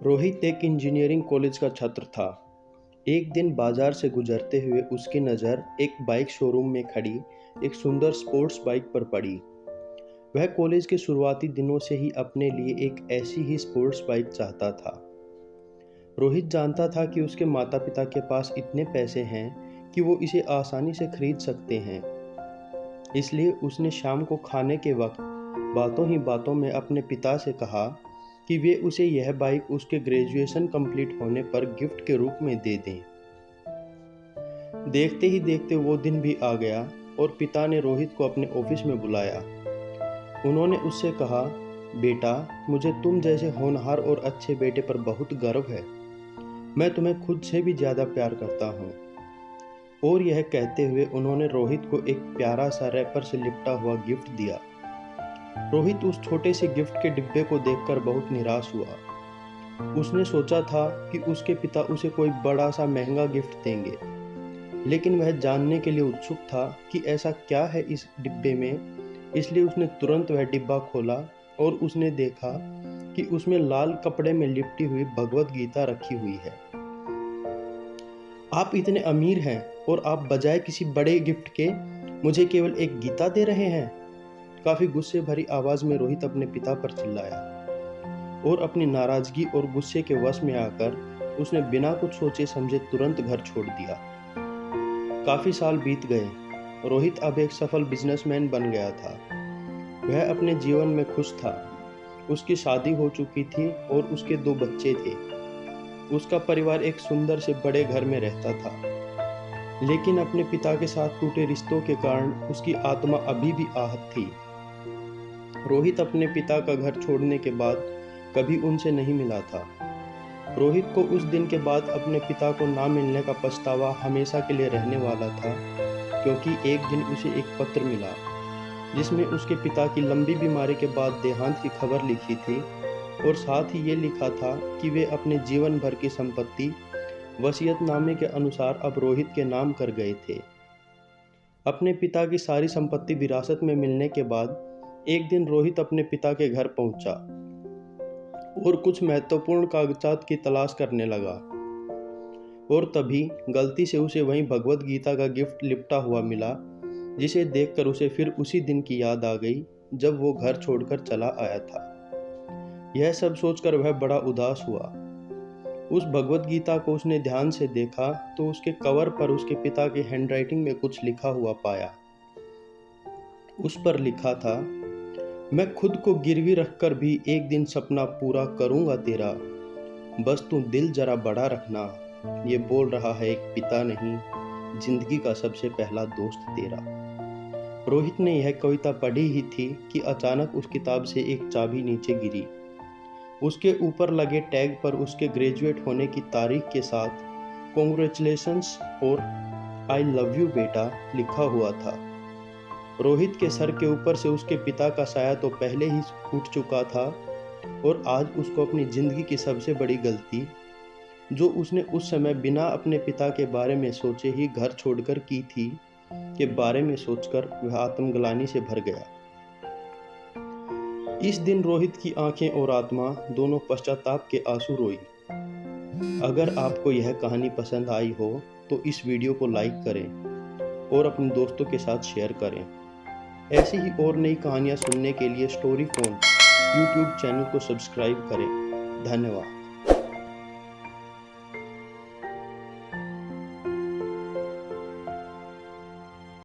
रोहित एक engineering college का छात्र था। एक दिन बाजार से गुजरते हुए उसकी नज़र एक बाइक शोरूम में खड़ी एक सुंदर स्पोर्ट्स बाइक पर पड़ी। वह कॉलेज के शुरुआती दिनों से ही अपने लिए एक ऐसी ही स्पोर्ट्स बाइक चाहता था। रोहित जानता था कि उसके माता पिता के पास इतने पैसे हैं कि वो इसे आसानी से खरीद सकते हैं। इसलिए उसने शाम को खाने के वक्त बातों ही बातों में अपने पिता से कहा कि वे उसे यह बाइक उसके ग्रेजुएशन कंप्लीट होने पर गिफ्ट के रूप में दे दें। देखते ही देखते वो दिन भी आ गया और पिता ने रोहित को अपने ऑफिस में बुलाया। उन्होंने उससे कहा, बेटा, मुझे तुम जैसे होनहार और अच्छे बेटे पर बहुत गर्व है। मैं तुम्हें खुद से भी ज़्यादा प्यार करता हूँ। और यह कहते हुए उन्होंने रोहित को एक प्यारा सा रैपर से लिपटा हुआ गिफ्ट दिया। रोहित उस छोटे से गिफ्ट के डिब्बे को देखकर बहुत निराश हुआ। उसने सोचा था कि उसके पिता उसे कोई बड़ा सा महंगा गिफ्ट देंगे, लेकिन वह जानने के लिए उत्सुक था कि ऐसा क्या है इस डिब्बे में। इसलिए उसने तुरंत वह डिब्बा खोला और उसने देखा कि उसमें लाल कपड़े में लिपटी हुई भगवत गीता रखी हुई है। आप इतने अमीर हैं और आप बजाय किसी बड़े गिफ्ट के मुझे केवल एक गीता दे रहे हैं। काफी गुस्से भरी आवाज में रोहित अपने पिता पर चिल्लाया और अपनी नाराजगी और गुस्से के वश में आकर उसने बिना कुछ सोचे समझे तुरंत घर छोड़ दिया। काफी साल बीत गए। रोहित अब एक सफल बिजनेसमैन बन गया था। वह अपने जीवन में खुश था। उसकी शादी हो चुकी थी और उसके 2 बच्चे थे। उसका परिवार एक सुंदर से बड़े घर में रहता था, लेकिन अपने पिता के साथ टूटे रिश्तों के कारण उसकी आत्मा अभी भी आहत थी। रोहित अपने पिता का घर छोड़ने के बाद कभी उनसे नहीं मिला था। रोहित को उस दिन के बाद अपने पिता को ना मिलने का पछतावा हमेशा के लिए रहने वाला था, क्योंकि एक दिन उसे एक पत्र मिला जिसमें उसके पिता की लंबी बीमारी के बाद देहांत की खबर लिखी थी और साथ ही ये लिखा था कि वे अपने जीवन भर की संपत्ति वसीयतनामे के अनुसार अब रोहित के नाम कर गए थे। अपने पिता की सारी संपत्ति विरासत में मिलने के बाद एक दिन रोहित अपने पिता के घर पहुंचा और कुछ महत्वपूर्ण कागजात की तलाश करने लगा, और तभी गलती से उसे वहीं भगवत गीता का गिफ्ट लिपटा हुआ मिला, जिसे देखकर उसे फिर उसी दिन की याद आ गई जब वो घर छोड़कर चला आया था। यह सब सोचकर वह बड़ा उदास हुआ। उस भगवत गीता को उसने ध्यान से देखा तो उसके कवर पर उसके पिता की हैंडराइटिंग में कुछ लिखा हुआ पाया। उस पर लिखा था, मैं खुद को गिरवी रखकर भी एक दिन सपना पूरा करूंगा तेरा, बस तू दिल जरा बड़ा रखना। ये बोल रहा है एक पिता नहीं, जिंदगी का सबसे पहला दोस्त तेरा। रोहित ने यह कविता पढ़ी ही थी कि अचानक उस किताब से एक चाबी नीचे गिरी। उसके ऊपर लगे टैग पर उसके ग्रेजुएट होने की तारीख के साथ कॉन्ग्रेचुलेशंस और आई लव यू बेटा लिखा हुआ था। रोहित के सर के ऊपर से उसके पिता का साया तो पहले ही उठ चुका था, और आज उसको अपनी जिंदगी की सबसे बड़ी गलती, जो उसने उस समय बिना अपने पिता के बारे में सोचे ही घर छोड़कर की थी, के बारे में सोचकर वह आत्मग्लानि से भर गया। इस दिन रोहित की आंखें और आत्मा दोनों पश्चाताप के आंसू रोई। अगर आपको यह कहानी पसंद आई हो तो इस वीडियो को लाइक करें और अपने दोस्तों के साथ शेयर करें। ऐसी ही और नई कहानियाँ सुनने के लिए स्टोरी फोन YouTube चैनल को सब्सक्राइब करें। धन्यवाद।